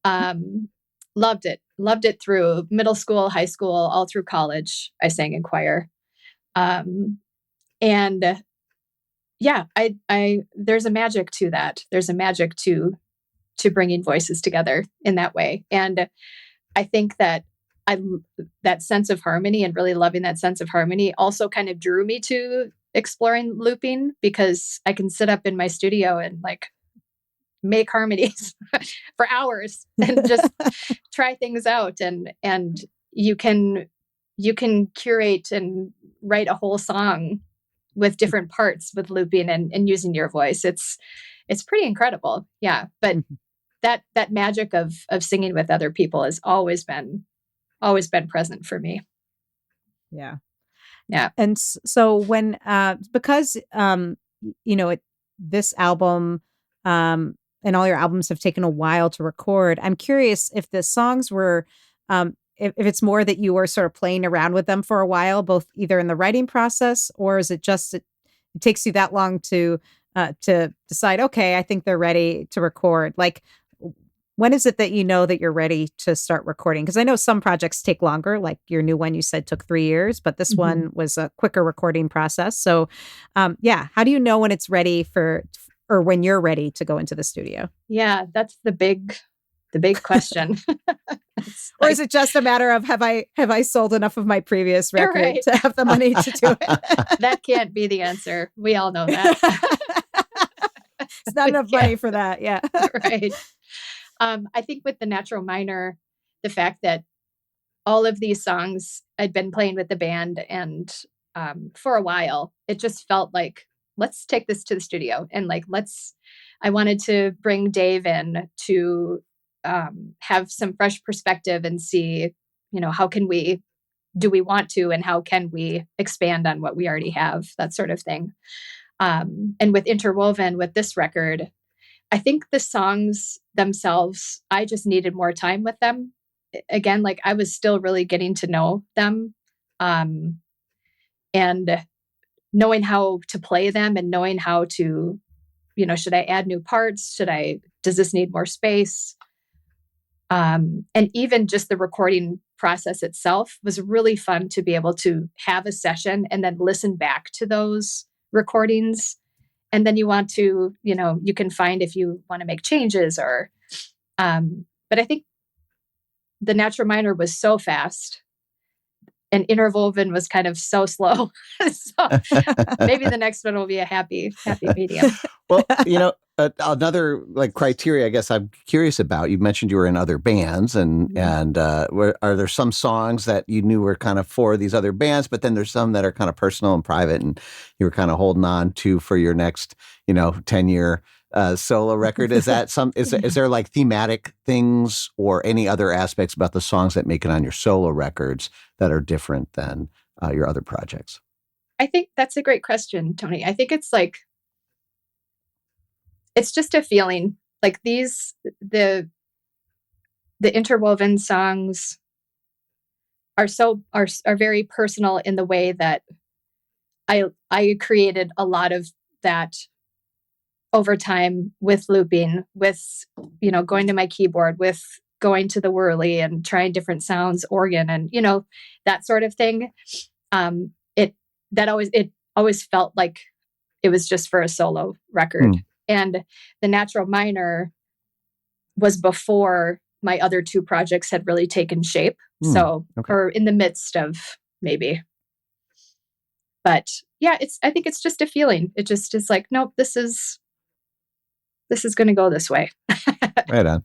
Loved it through middle school, high school, all through college. I sang in choir. And yeah, I there's a magic to that. There's a magic to bringing voices together in that way. And I think that that sense of harmony and really loving that sense of harmony also kind of drew me to exploring looping, because I can sit up in my studio and like make harmonies for hours and just try things out. And you can curate and write a whole song with different parts with looping and using your voice. It's pretty incredible. Yeah. But that magic of singing with other people has always been present for me. Yeah. Yeah. And so when, because, this album, and all your albums have taken a while to record, I'm curious if the songs were, if it's more that you were sort of playing around with them for a while, both either in the writing process, or is it just, it takes you that long to decide, okay, I think they're ready to record. Like, when is it that you know that you're ready to start recording? Because I know some projects take longer, like your new one you said took 3 years, but this one was a quicker recording process. So, how do you know when it's ready or when you're ready to go into the studio? Yeah, that's the big question. Or is it just a matter of have I sold enough of my previous record to have the money to do it? That can't be the answer. We all know that. It's not enough money for that. Yeah. Right. I think with the natural minor, the fact that all of these songs I'd been playing with the band and for a while, it just felt like, let's take this to the studio and like, I wanted to bring Dave in to have some fresh perspective and see, do we want to, and how can we expand on what we already have, that sort of thing. And with Interwoven, with this record, I think the songs themselves, I just needed more time with them. Again, like I was still really getting to know them, and knowing how to play them and knowing how to, should I add new parts? Does this need more space? And even just the recording process itself was really fun to be able to have a session and then listen back to those recordings. And then you want to, you can find if you want to make changes or, but I think the natural minor was so fast and Interwoven was kind of so slow. So maybe the next one will be a happy medium. Well, another like criteria, I guess I'm curious about. You mentioned you were in other bands, and are there some songs that you knew were kind of for these other bands, but then there's some that are kind of personal and private, and you were kind of holding on to for your next, 10-year solo record? Is that is there like thematic things or any other aspects about the songs that make it on your solo records that are different than your other projects? I think that's a great question, Tony. I think it's just a feeling like the the interwoven songs are very personal in the way that I created a lot of that over time with looping, with going to my keyboard, with going to the whirly and trying different sounds, organ, and that sort of thing. It always felt like it was just for a solo record. And the natural minor was before my other two projects had really taken shape. So, okay. or in the midst of maybe. But yeah, I think it's just a feeling. It just is like, nope, this is going to go this way. Right on.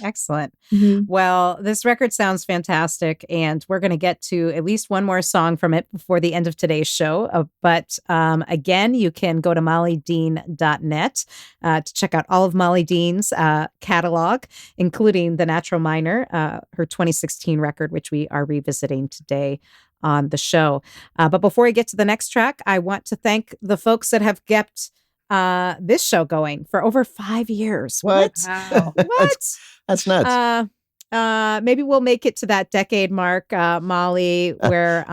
Excellent. Mm-hmm. Well, this record sounds fantastic, and we're going to get to at least one more song from it before the end of today's show. But again, you can go to mollydean.net to check out all of Molly Dean's catalog, including The Natural Minor, her 2016 record, which we are revisiting today on the show. But before we get to the next track, I want to thank the folks that have kept this show going for over 5 years. What? Wow. What? That's nuts. Maybe we'll make it to that decade mark, Molly, where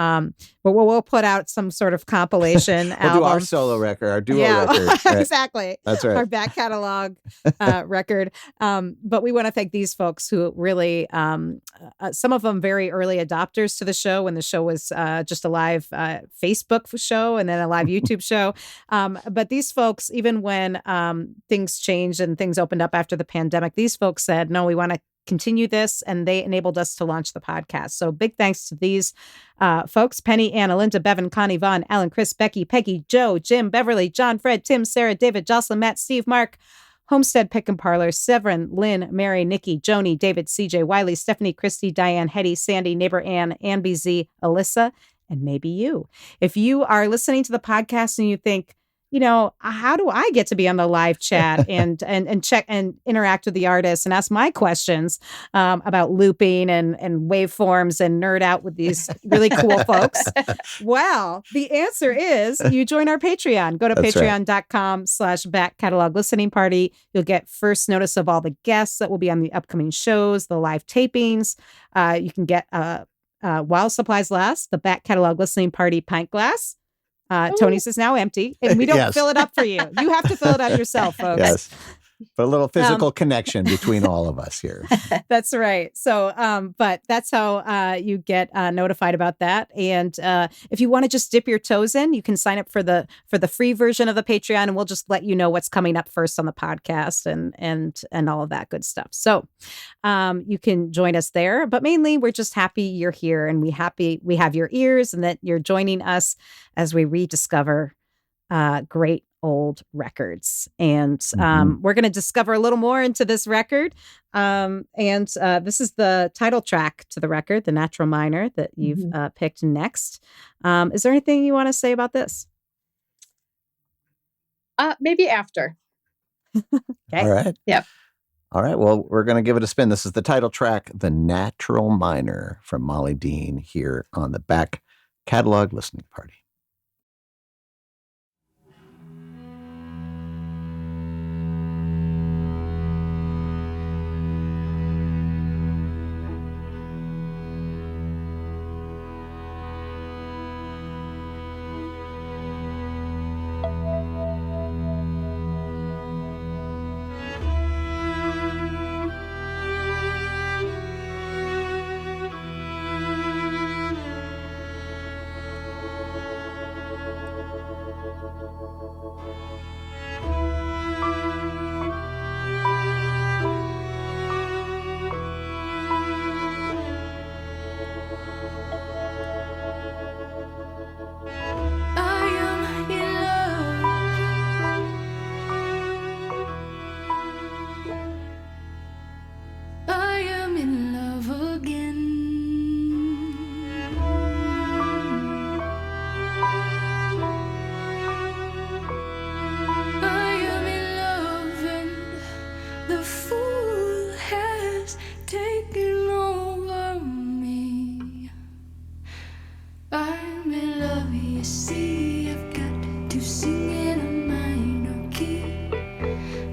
we'll put out some sort of compilation we'll album. do our solo record, our duo record. Right? Exactly. That's right. Our back catalog record. But we want to thank these folks who really, some of them very early adopters to the show when the show was just a live Facebook show and then a live YouTube show. But these folks, even when things changed and things opened up after the pandemic, these folks said, no, we want to continue this, and they enabled us to launch the podcast. So big thanks to these folks: Penny, Anna, Linda, Bevan, Connie, Vaughn, Alan, Chris, Becky, Peggy, Joe, Jim, Beverly, John, Fred, Tim, Sarah, David, Jocelyn, Matt, Steve, Mark, Homestead, Pick and Parlor, Severin, Lynn, Mary, Nikki, Joni, David, CJ, Wiley, Stephanie, Christy, Diane, Hetty, Sandy, Neighbor Ann, BZ, Alyssa, and maybe you. If you are listening to the podcast and you think, how do I get to be on the live chat and check and interact with the artists and ask my questions about looping and waveforms and nerd out with these really cool folks? Well, the answer is you join our Patreon. Go to patreon.com/back catalog listening party. You'll get first notice of all the guests that will be on the upcoming shows, the live tapings. You can get while supplies last, the back catalog listening party pint glass. Tony's is now empty, and we don't fill it up for you. You have to fill it up yourself, folks. Yes. But a little physical connection between all of us here. That's right. So, but that's how you get notified about that. And if you want to just dip your toes in, you can sign up for the free version of the Patreon, and we'll just let you know what's coming up first on the podcast and all of that good stuff. So, you can join us there. But mainly, we're just happy you're here, and we have your ears, and that you're joining us as we rediscover great old records. And we're going to discover a little more into this record. And this is the title track to the record, The Natural Minor, that you've picked next. Is there anything you want to say about this? Maybe after. Okay. All right. Yeah. All right. Well, we're going to give it a spin. This is the title track, The Natural Minor, from Molly Dean, here on the Back Catalog Listening Party.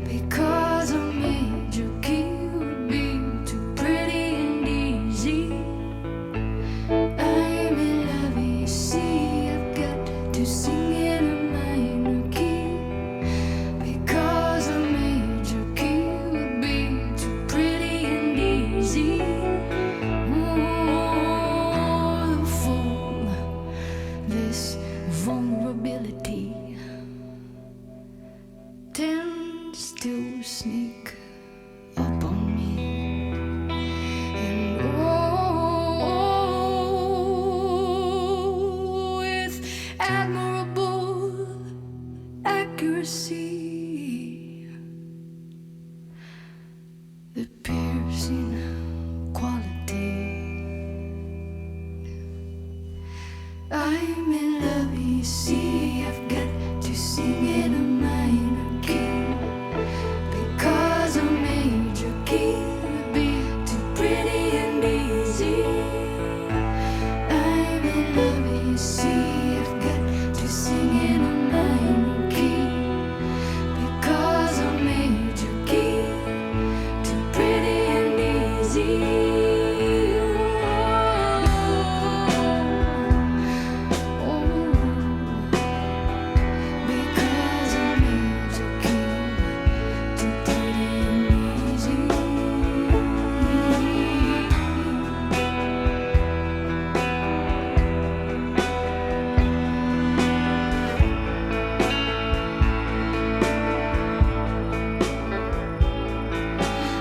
Because a major key would be too pretty to sing in a minor key, because a major key would be too pretty and easy. Oh, the fool, this vulnerability tends to sneak up on me. And oh, with admirable accuracy, the piercing quality, I'm in love, you see. I've got to sing in a minor key, because a major key would be too pretty and easy. I'm in love, you see. I've got to sing in a minor key, because a major key too pretty and easy. Because a major key too pretty and easy.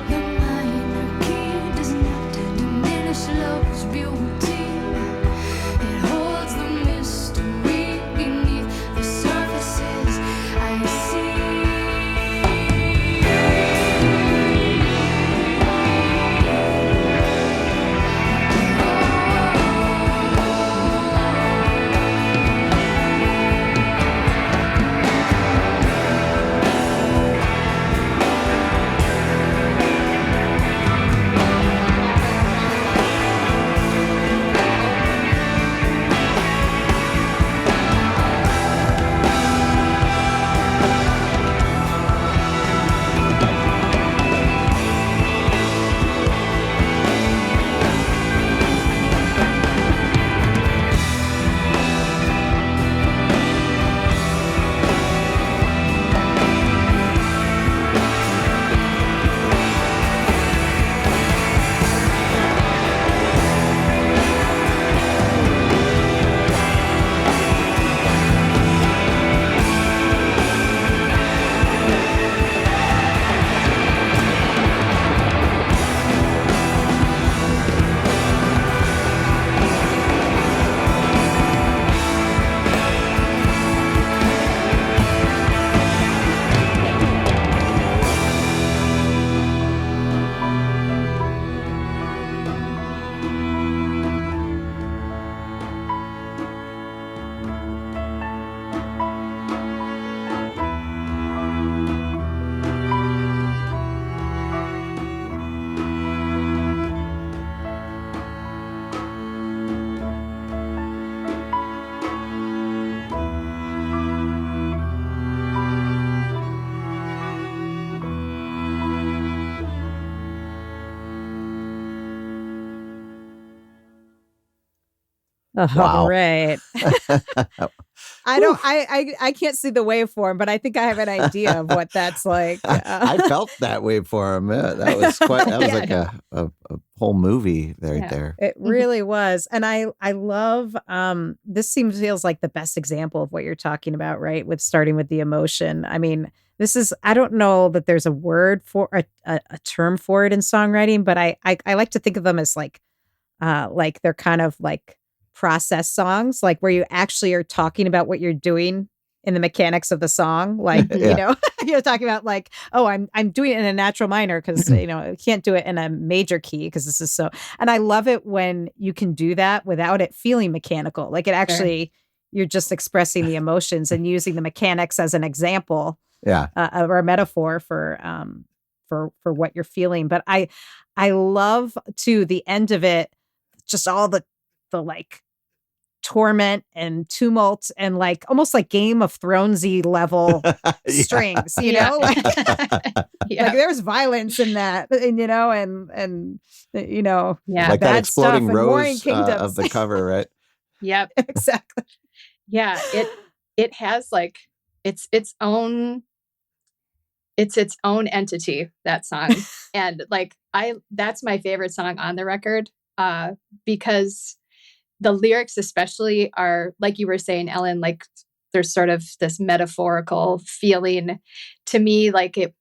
The minor key does not diminish love's beauty. It holds the mystery beneath the surfaces I see. Wow. Right. I can't see the waveform, but I think I have an idea of what that's like. I felt that waveform. Yeah, that was Yeah. like a whole movie right Yeah. there. It really was. And I love this feels like the best example of what you're talking about, right? With starting with the emotion. I mean, this is, I don't know that there's a word for a term for it in songwriting, but I like to think of them as like they're kind of like process songs, like where you actually are talking about what you're doing in the mechanics of the song. Like, Yeah. you're talking about like, oh, I'm doing it in a natural minor because, I can't do it in a major key because this is so, and I love it when you can do that without it feeling mechanical. Like it actually, you're just expressing the emotions and using the mechanics as an example. Yeah. Or a metaphor for what you're feeling. But I love to the end of it, just all the like torment and tumult and like almost like Game of Thronesy level strings, like there's violence in that, and like that exploding rose of the cover, right? Yep. Exactly. Yeah. it has like its own entity, that song. And like that's my favorite song on the record, because the lyrics especially are, like you were saying, Ellen, like there's sort of this metaphorical feeling to me. Like it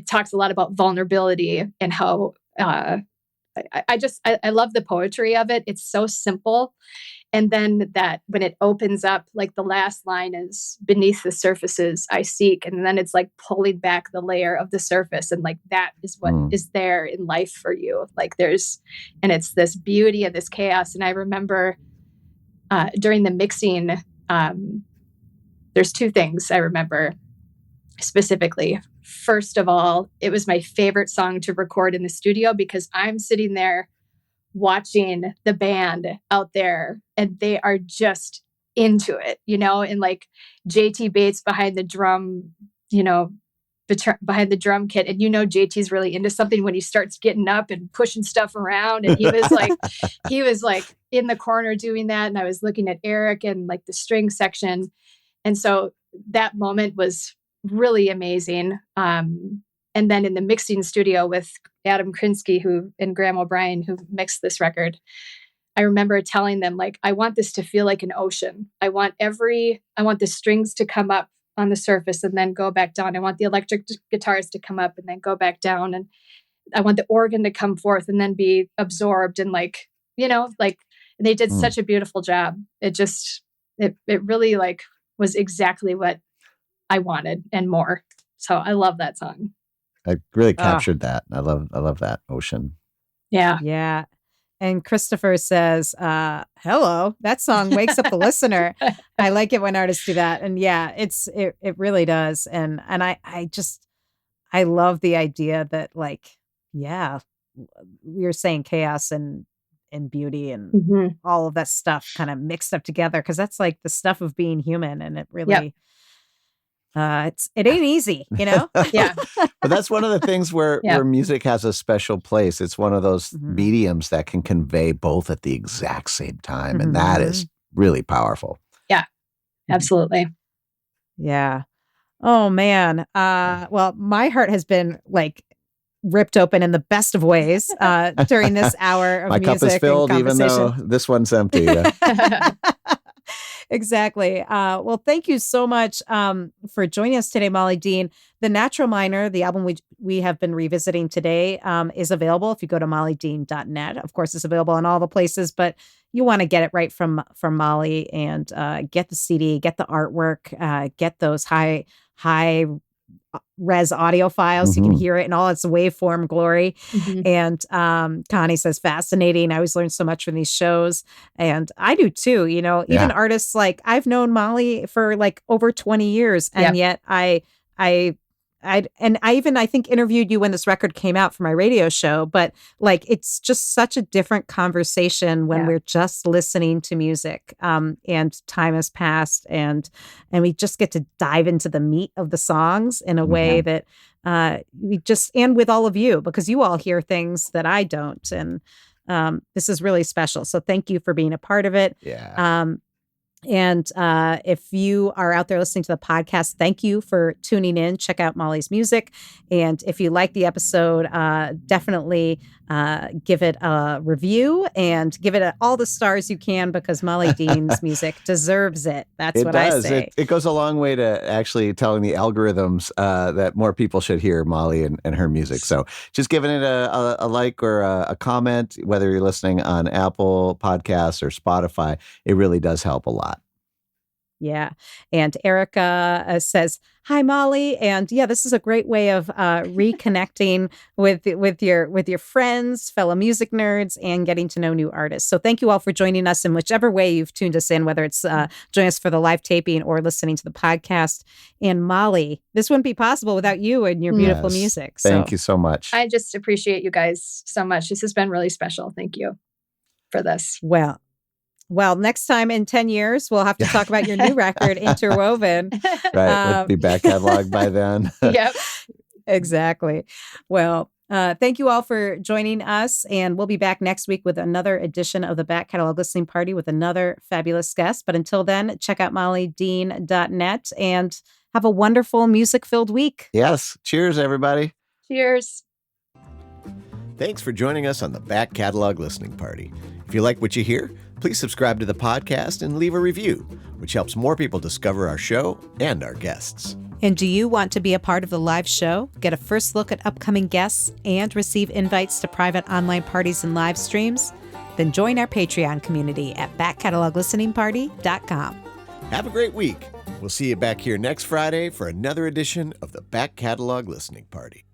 talks a lot about vulnerability and how I love the poetry of it. It's so simple. And then that when it opens up, like the last line is beneath the surfaces I seek. And then it's like pulling back the layer of the surface. And like that is what is there in life for you. Like and it's this beauty and this chaos. And I remember during the mixing, there's two things I remember specifically. First of all, it was my favorite song to record in the studio because I'm sitting there watching the band out there and they are just into it, and like JT Bates behind the drum, behind the drum kit. And JT's really into something when he starts getting up and pushing stuff around. And he was like in the corner doing that. And I was looking at Eric and like the string section. And so that moment was really amazing. And then in the mixing studio with Adam Krinsky and Graham O'Brien, who mixed this record, I remember telling them, like, I want this to feel like an ocean. I want the strings to come up on the surface and then go back down. I want the electric guitars to come up and then go back down. And I want the organ to come forth and then be absorbed. And they did such a beautiful job. It really like was exactly what I wanted and more. So I love that song. I really captured that. I love that ocean. Yeah. Yeah. And Christopher says, hello, that song wakes up the listener. I like it when artists do that. And yeah, it really does. And I love the idea that, like, yeah, we were saying chaos and beauty and all of that stuff kind of mixed up together. 'Cause that's like the stuff of being human. And it really, it ain't easy, Yeah. But that's one of the things where music has a special place. It's one of those mediums that can convey both at the exact same time. And that is really powerful. Yeah, absolutely. Yeah. Oh man. Well, my heart has been like ripped open in the best of ways during this hour of my music. My cup is filled, even though this one's empty. Yeah. Exactly. Well, thank you so much for joining us today, Molly Dean. The Natural Miner, the album we have been revisiting today, is available if you go to mollydean.net. Of course, it's available on all the places, but you want to get it right from Molly and get the CD, get the artwork, get those high res audio files so you can hear it in all its waveform glory. And Connie says, fascinating. I always learn so much from these shows. And I do too, even artists like I've known Molly for like over 20 years. And yet I think interviewed you when this record came out for my radio show, but like, it's just such a different conversation when we're just listening to music, and time has passed and we just get to dive into the meat of the songs in a way that, and with all of you, because you all hear things that I don't. And, this is really special. So thank you for being a part of it. Yeah. And if you are out there listening to the podcast, thank you for tuning in. Check out Molly's music. And if you like the episode, definitely give it a review and give it all the stars you can, because Molly Dean's music deserves it. That's what I say. It goes a long way to actually telling the algorithms that more people should hear Molly and her music. So just giving it a like or a comment, whether you're listening on Apple Podcasts or Spotify, it really does help a lot. Yeah. And Erica says, hi, Molly. And yeah, this is a great way of reconnecting with your friends, fellow music nerds, and getting to know new artists. So thank you all for joining us in whichever way you've tuned us in, whether it's joining us for the live taping or listening to the podcast. And Molly, this wouldn't be possible without you and your beautiful music. So thank you so much. I just appreciate you guys so much. This has been really special. Thank you for this. Well, next time in 10 years, we'll have to talk about your new record, Interwoven. Right. It'll be back catalog by then. Yep. Exactly. Well, Thank you all for joining us, and we'll be back next week with another edition of the Back Catalog Listening Party with another fabulous guest. But until then, check out mollydean.net and have a wonderful music-filled week. Yes. Cheers, everybody. Cheers. Thanks for joining us on the Back Catalog Listening Party. If you like what you hear, please subscribe to the podcast and leave a review, which helps more people discover our show and our guests. And do you want to be a part of the live show, get a first look at upcoming guests, and receive invites to private online parties and live streams? Then join our Patreon community at backcataloglisteningparty.com. Have a great week. We'll see you back here next Friday for another edition of the Back Catalog Listening Party.